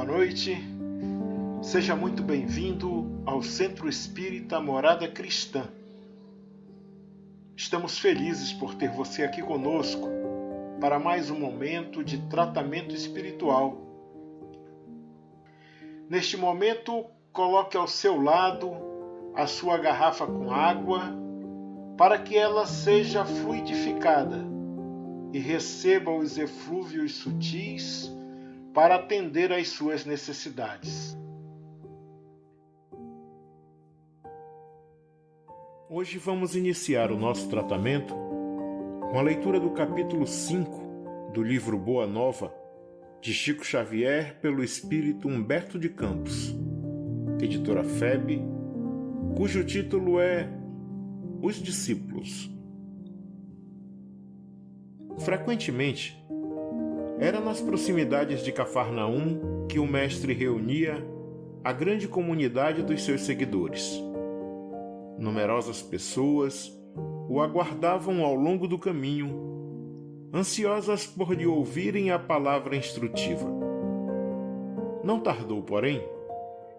boa noite. Seja muito bem-vindo ao Centro Espírita Morada Cristã. Estamos felizes por ter você aqui conosco para mais um momento de tratamento espiritual. Neste momento, coloque ao seu lado a sua garrafa com água para que ela seja fluidificada e receba os eflúvios sutis para atender às suas necessidades. Hoje vamos iniciar o nosso tratamento com a leitura do capítulo 5 do livro Boa Nova, de Chico Xavier, pelo espírito Humberto de Campos, editora FEB, cujo título é Os Discípulos. Frequentemente, era nas proximidades de Cafarnaum que o mestre reunia a grande comunidade dos seus seguidores. Numerosas pessoas o aguardavam ao longo do caminho, ansiosas por lhe ouvirem a palavra instrutiva. Não tardou, porém,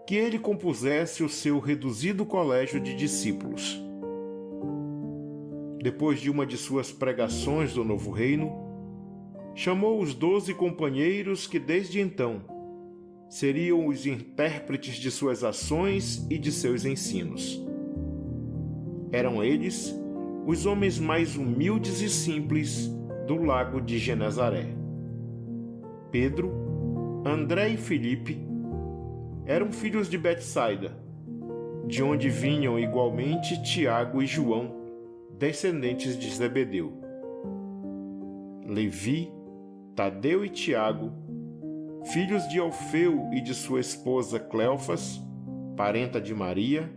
que ele compusesse o seu reduzido colégio de discípulos. Depois de uma de suas pregações do Novo Reino, chamou os 12 companheiros que desde então seriam os intérpretes de suas ações e de seus ensinos. Eram eles os homens mais humildes e simples do lago de Genezaré. Pedro, André e Filipe eram filhos de Betsaida, de onde vinham igualmente Tiago e João, descendentes de Zebedeu. Levi, Tadeu e Tiago, filhos de Alfeu e de sua esposa Cleofas, parenta de Maria,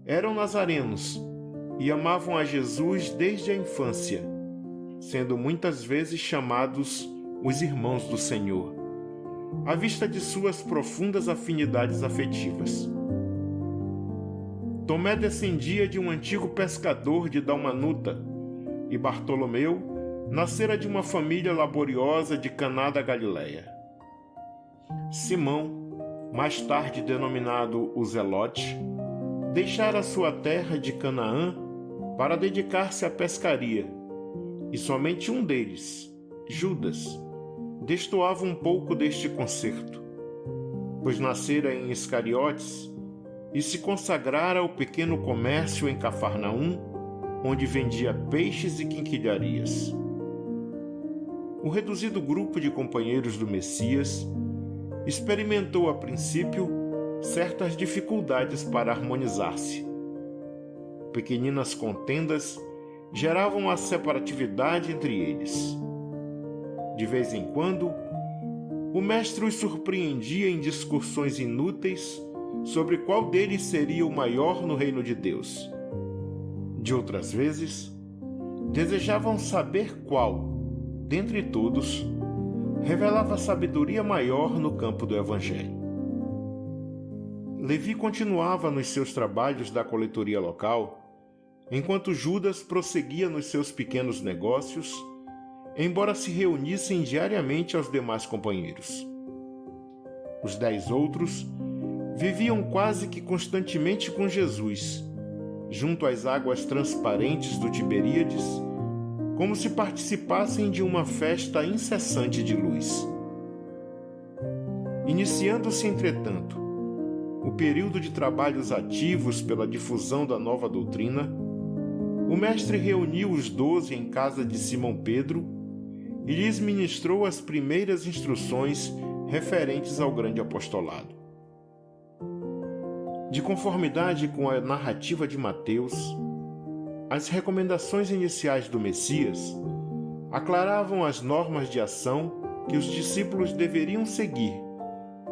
eram nazarenos e amavam a Jesus desde a infância, sendo muitas vezes chamados os irmãos do Senhor, à vista de suas profundas afinidades afetivas. Tomé descendia de um antigo pescador de Dalmanuta e Bartolomeu nascera de uma família laboriosa de Caná da Galileia. Simão, mais tarde denominado o Zelote, deixara sua terra de Canaã para dedicar-se à pescaria, e somente um deles, Judas, destoava um pouco deste concerto, pois nascera em Iscariotes e se consagrara ao pequeno comércio em Cafarnaum, onde vendia peixes e quinquilharias. O reduzido grupo de companheiros do Messias experimentou a princípio certas dificuldades para harmonizar-se. Pequeninas contendas geravam a separatividade entre eles. De vez em quando, o mestre os surpreendia em discussões inúteis sobre qual deles seria o maior no reino de Deus. De outras vezes, desejavam saber qual, dentre todos, revelava sabedoria maior no campo do Evangelho. Levi continuava nos seus trabalhos da coletoria local, enquanto Judas prosseguia nos seus pequenos negócios, embora se reunissem diariamente aos demais companheiros. Os 10 outros viviam quase que constantemente com Jesus, junto às águas transparentes do Tiberíades, como se participassem de uma festa incessante de luz. Iniciando-se, entretanto, o período de trabalhos ativos pela difusão da nova doutrina, o mestre reuniu os 12 em casa de Simão Pedro e lhes ministrou as primeiras instruções referentes ao grande apostolado. De conformidade com a narrativa de Mateus, as recomendações iniciais do Messias aclaravam as normas de ação que os discípulos deveriam seguir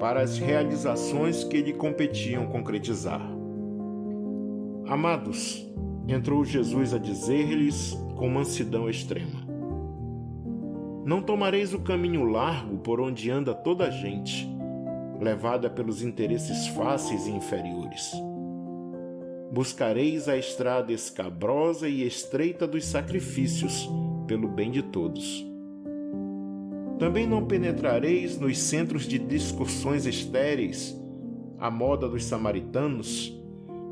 para as realizações que lhe competiam concretizar. Amados, entrou Jesus a dizer-lhes com mansidão extrema: não tomareis o caminho largo por onde anda toda a gente, levada pelos interesses fáceis e inferiores. Buscareis a estrada escabrosa e estreita dos sacrifícios pelo bem de todos. Também não penetrareis nos centros de discussões estéreis, à moda dos samaritanos,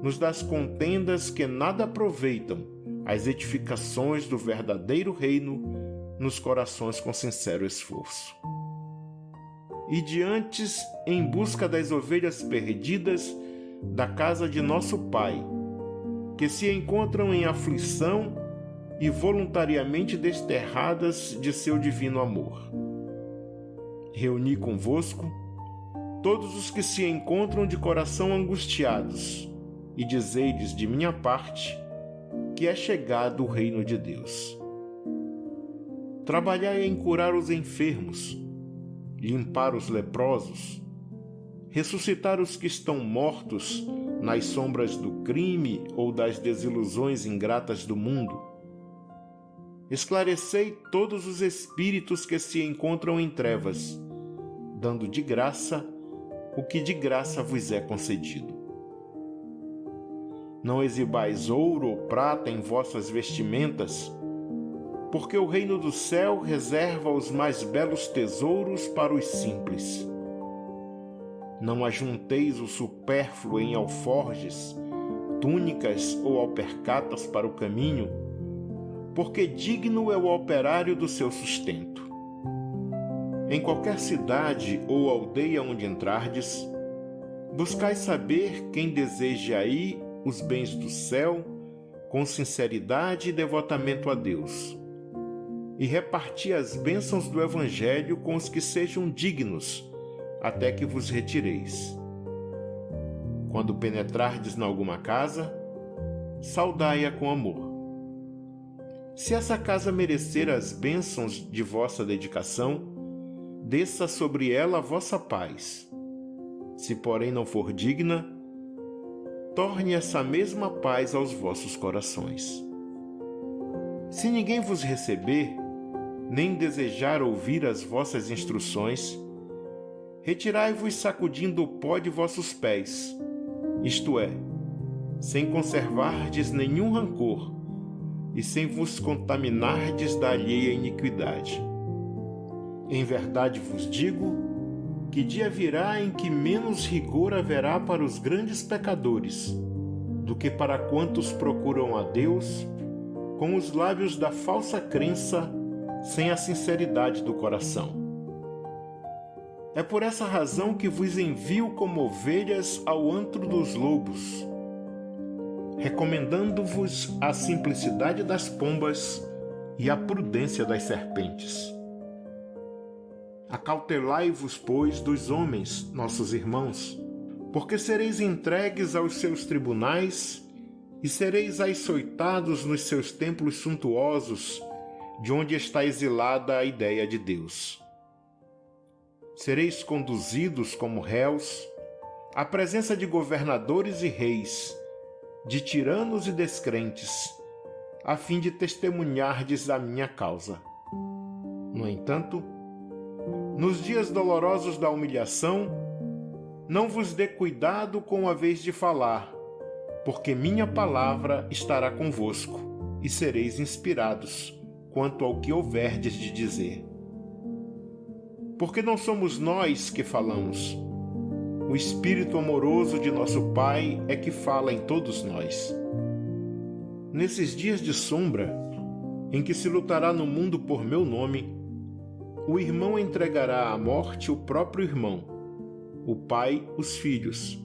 nos das contendas que nada aproveitam as edificações do verdadeiro reino nos corações com sincero esforço. E diantes em busca das ovelhas perdidas da casa de nosso Pai, que se encontram em aflição e voluntariamente desterradas de seu divino amor. Reuni convosco todos os que se encontram de coração angustiados, e dizei-lhes de minha parte que é chegado o reino de Deus. Trabalhai em curar os enfermos, limpar os leprosos, ressuscitar os que estão mortos nas sombras do crime ou das desilusões ingratas do mundo. Esclarecei todos os espíritos que se encontram em trevas, dando de graça o que de graça vos é concedido. Não exibais ouro ou prata em vossas vestimentas, porque o reino do céu reserva os mais belos tesouros para os simples. Não ajunteis o supérfluo em alforjes, túnicas ou alpercatas para o caminho, porque digno é o operário do seu sustento. Em qualquer cidade ou aldeia onde entrardes, buscai saber quem deseja aí os bens do céu com sinceridade e devotamento a Deus, e reparti as bênçãos do Evangelho com os que sejam dignos, até que vos retireis. Quando penetrardes em alguma casa, saudai-a com amor. Se essa casa merecer as bênçãos de vossa dedicação, desça sobre ela a vossa paz. Se, porém, não for digna, torne essa mesma paz aos vossos corações. Se ninguém vos receber, nem desejar ouvir as vossas instruções, retirai-vos sacudindo o pó de vossos pés, isto é, sem conservardes nenhum rancor e sem vos contaminardes da alheia iniquidade. Em verdade vos digo que dia virá em que menos rigor haverá para os grandes pecadores do que para quantos procuram a Deus com os lábios da falsa crença, sem a sinceridade do coração. É por essa razão que vos envio como ovelhas ao antro dos lobos, recomendando-vos a simplicidade das pombas e a prudência das serpentes. Acautelai-vos, pois, dos homens, nossos irmãos, porque sereis entregues aos seus tribunais e sereis açoitados nos seus templos suntuosos, de onde está exilada a ideia de Deus. Sereis conduzidos como réus à presença de governadores e reis, de tiranos e descrentes, a fim de testemunhardes a minha causa. No entanto, nos dias dolorosos da humilhação, não vos dê cuidado com a vez de falar, porque minha palavra estará convosco, e sereis inspirados quanto ao que houverdes de dizer. Porque não somos nós que falamos, o Espírito amoroso de nosso Pai é que fala em todos nós. Nesses dias de sombra, em que se lutará no mundo por meu nome, o irmão entregará à morte o próprio irmão, o pai os filhos,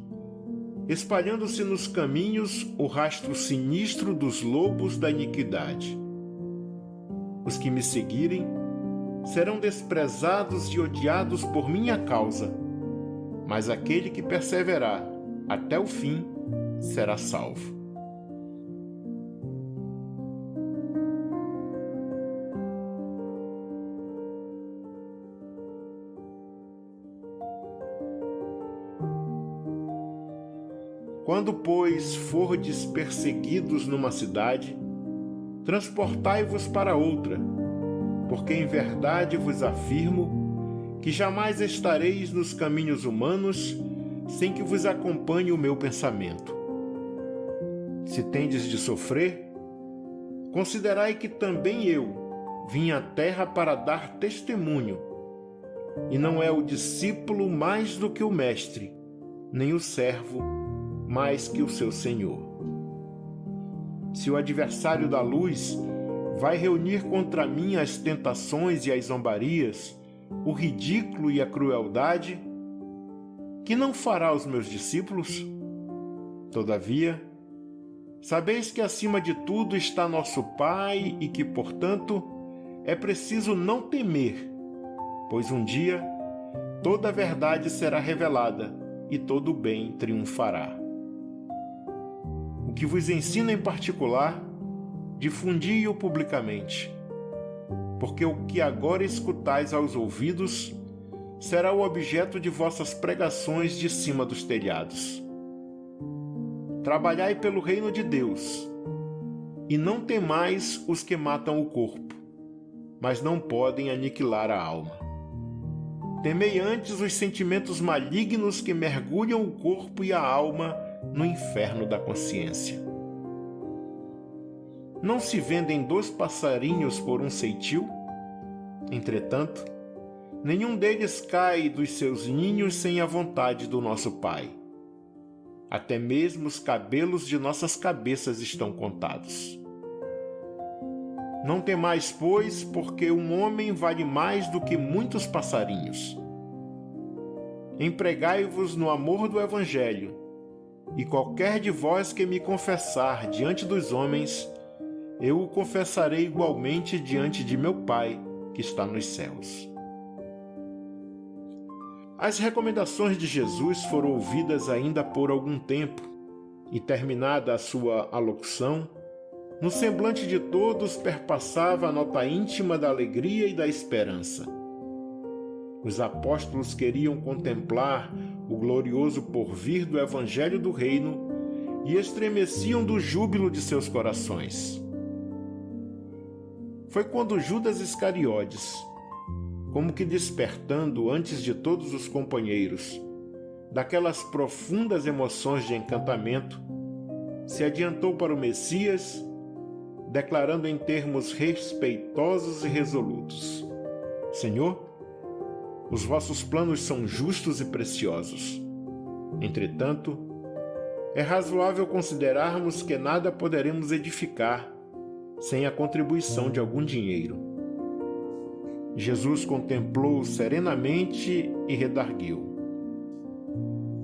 espalhando-se nos caminhos o rastro sinistro dos lobos da iniquidade. Os que me seguirem serão desprezados e odiados por minha causa, mas aquele que perseverar até o fim será salvo. Quando, pois, fordes perseguidos numa cidade, transportai-vos para outra, porque em verdade vos afirmo que jamais estareis nos caminhos humanos sem que vos acompanhe o meu pensamento. Se tendes de sofrer, considerai que também eu vim à terra para dar testemunho, e não é o discípulo mais do que o mestre, nem o servo mais que o seu senhor. Se o adversário da luz vai reunir contra mim as tentações e as zombarias, o ridículo e a crueldade, que não fará os meus discípulos? Todavia, sabeis que acima de tudo está nosso Pai e que, portanto, é preciso não temer, pois um dia toda a verdade será revelada e todo o bem triunfará. O que vos ensino em particular, difundi-o publicamente, porque o que agora escutais aos ouvidos será o objeto de vossas pregações de cima dos telhados. Trabalhai pelo reino de Deus, e não temais os que matam o corpo, mas não podem aniquilar a alma. Temei antes os sentimentos malignos que mergulham o corpo e a alma no inferno da consciência. Não se vendem 2 passarinhos por um ceitil? Entretanto, nenhum deles cai dos seus ninhos sem a vontade do nosso Pai. Até mesmo os cabelos de nossas cabeças estão contados. Não temais, pois, porque um homem vale mais do que muitos passarinhos. Empregai-vos no amor do Evangelho, e qualquer de vós que me confessar diante dos homens, eu o confessarei igualmente diante de meu Pai, que está nos céus. As recomendações de Jesus foram ouvidas ainda por algum tempo, e terminada a sua alocução, no semblante de todos perpassava a nota íntima da alegria e da esperança. Os apóstolos queriam contemplar o glorioso porvir do Evangelho do Reino e estremeciam do júbilo de seus corações. Foi quando Judas Iscariotes, como que despertando antes de todos os companheiros daquelas profundas emoções de encantamento, se adiantou para o Messias, declarando em termos respeitosos e resolutos: Senhor, os vossos planos são justos e preciosos. Entretanto, é razoável considerarmos que nada poderemos edificar sem a contribuição de algum dinheiro. Jesus contemplou serenamente e redarguiu: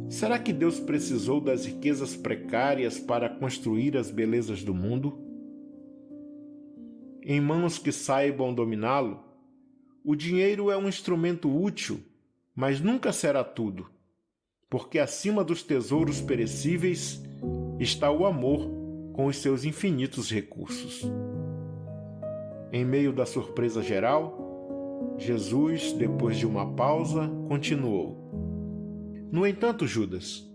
Será que Deus precisou das riquezas precárias para construir as belezas do mundo? Em mãos que saibam dominá-lo, o dinheiro é um instrumento útil, mas nunca será tudo, porque acima dos tesouros perecíveis está o amor com os seus infinitos recursos. Em meio da surpresa geral, Jesus, depois de uma pausa, continuou: No entanto, Judas,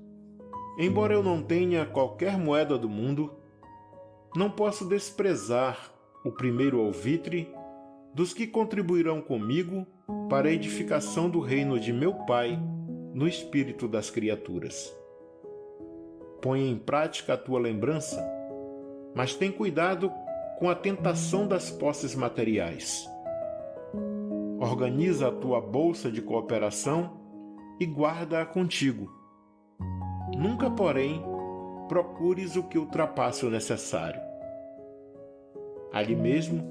embora eu não tenha qualquer moeda do mundo, não posso desprezar o primeiro alvitre dos que contribuirão comigo para a edificação do reino de meu Pai no espírito das criaturas. Põe em prática a tua lembrança, mas tem cuidado com a tentação das posses materiais. Organiza a tua bolsa de cooperação e guarda-a contigo. Nunca, porém, procures o que ultrapasse o necessário. Ali mesmo,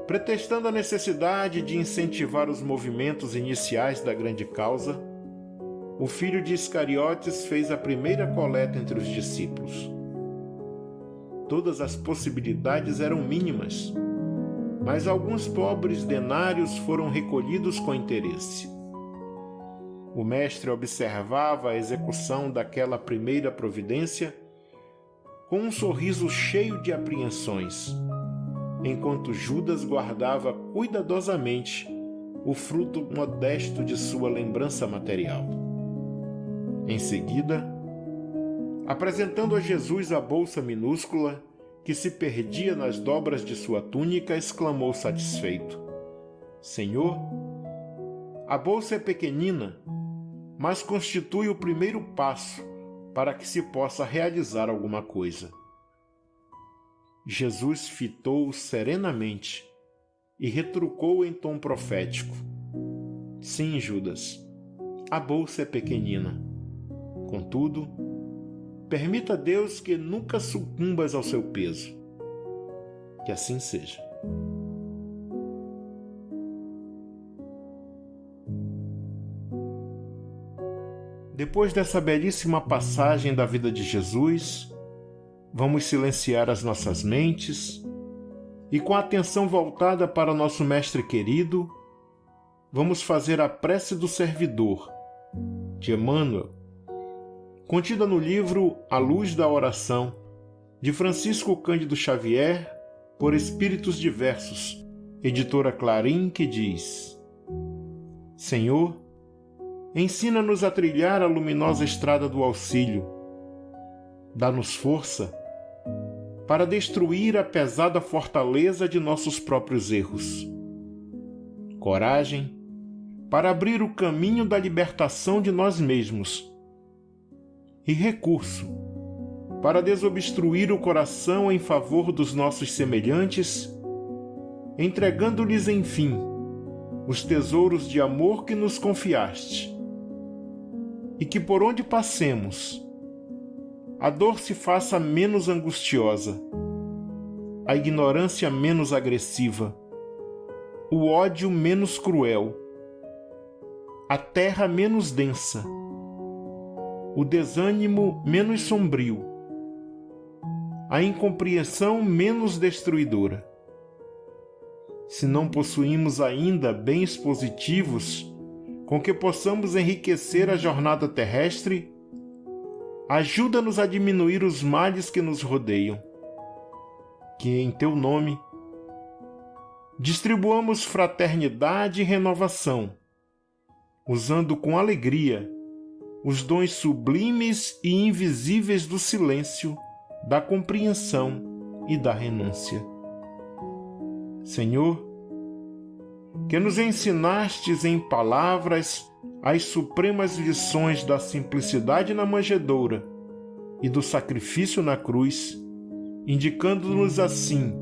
pretextando a necessidade de incentivar os movimentos iniciais da grande causa, o filho de Iscariotes fez a primeira coleta entre os discípulos. Todas as possibilidades eram mínimas, mas alguns pobres denários foram recolhidos com interesse. O mestre observava a execução daquela primeira providência com um sorriso cheio de apreensões, enquanto Judas guardava cuidadosamente o fruto modesto de sua lembrança material. Em seguida, apresentando a Jesus a bolsa minúscula que se perdia nas dobras de sua túnica, exclamou satisfeito: Senhor, a bolsa é pequenina, mas constitui o primeiro passo para que se possa realizar alguma coisa. Jesus fitou-o serenamente e retrucou em tom profético: Sim, Judas, a bolsa é pequenina. Contudo, permita a Deus que nunca sucumbas ao seu peso. Que assim seja. Depois dessa belíssima passagem da vida de Jesus, vamos silenciar as nossas mentes e, com a atenção voltada para nosso Mestre querido, vamos fazer a prece do servidor, de Emmanuel, contida no livro A Luz da Oração, de Francisco Cândido Xavier, por Espíritos Diversos, editora Clarim, que diz: Senhor, ensina-nos a trilhar a luminosa estrada do auxílio. Dá-nos força para destruir a pesada fortaleza de nossos próprios erros. Coragem para abrir o caminho da libertação de nós mesmos. E recurso para desobstruir o coração em favor dos nossos semelhantes, entregando-lhes, enfim, os tesouros de amor que nos confiaste. E que por onde passemos, a dor se faça menos angustiosa, a ignorância menos agressiva, o ódio menos cruel, a terra menos densa, o desânimo menos sombrio, a incompreensão menos destruidora. Se não possuímos ainda bens positivos com que possamos enriquecer a jornada terrestre, ajuda-nos a diminuir os males que nos rodeiam. Que, em teu nome, distribuamos fraternidade e renovação, usando com alegria os dons sublimes e invisíveis do silêncio, da compreensão e da renúncia. Senhor, que nos ensinastes em palavras as supremas lições da simplicidade na manjedoura e do sacrifício na cruz, indicando-nos assim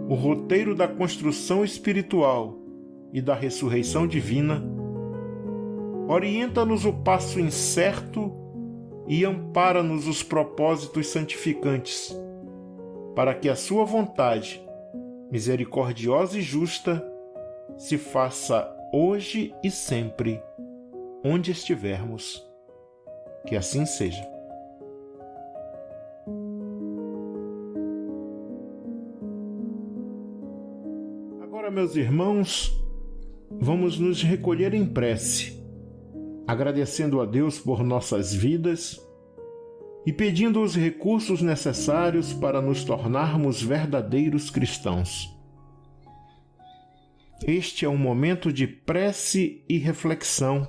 o roteiro da construção espiritual e da ressurreição divina, orienta-nos o passo incerto e ampara-nos os propósitos santificantes, para que a sua vontade, misericordiosa e justa, se faça hoje e sempre, onde estivermos. Que assim seja. Agora, meus irmãos, vamos nos recolher em prece, agradecendo a Deus por nossas vidas e pedindo os recursos necessários para nos tornarmos verdadeiros cristãos. Este é um momento de prece e reflexão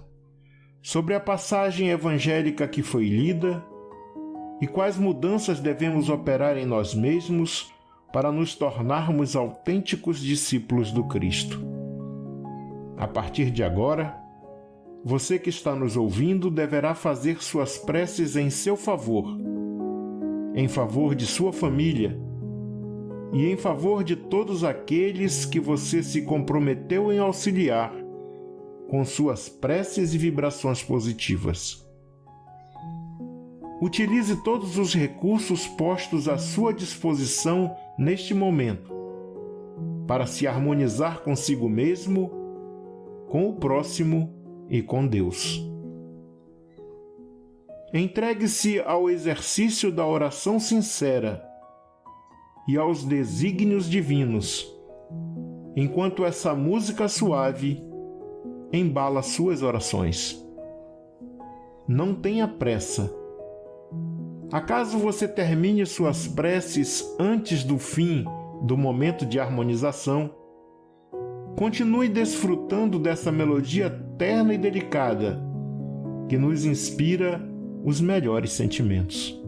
sobre a passagem evangélica que foi lida e quais mudanças devemos operar em nós mesmos para nos tornarmos autênticos discípulos do Cristo. A partir de agora, você que está nos ouvindo deverá fazer suas preces em seu favor, em favor de sua família e em favor de todos aqueles que você se comprometeu em auxiliar com suas preces e vibrações positivas. Utilize todos os recursos postos à sua disposição neste momento para se harmonizar consigo mesmo, com o próximo e com Deus. Entregue-se ao exercício da oração sincera e aos desígnios divinos, enquanto essa música suave embala suas orações. Não tenha pressa. Acaso você termine suas preces antes do fim do momento de harmonização, continue desfrutando dessa melodia terna e delicada que nos inspira os melhores sentimentos.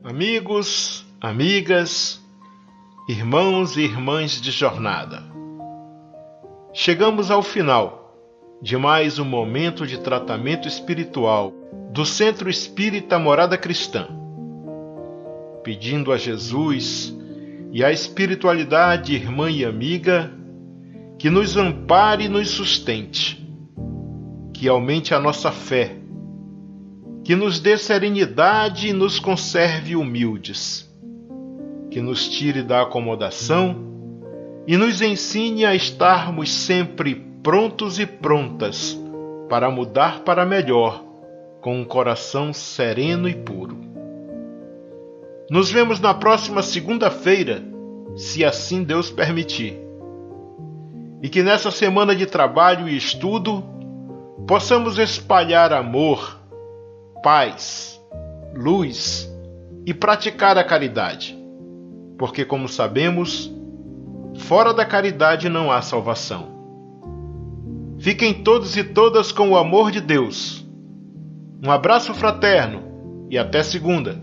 Amigos, amigas, irmãos e irmãs de jornada, chegamos ao final de mais um momento de tratamento espiritual do Centro Espírita Morada Cristã, pedindo a Jesus e à espiritualidade irmã e amiga que nos ampare e nos sustente, que aumente a nossa fé, que nos dê serenidade e nos conserve humildes, que nos tire da acomodação e nos ensine a estarmos sempre prontos e prontas para mudar para melhor, com um coração sereno e puro. Nos vemos na próxima segunda-feira, se assim Deus permitir. E que nessa semana de trabalho e estudo possamos espalhar amor, paz, luz e praticar a caridade, porque, como sabemos, fora da caridade não há salvação. Fiquem todos e todas com o amor de Deus. Um abraço fraterno e até segunda.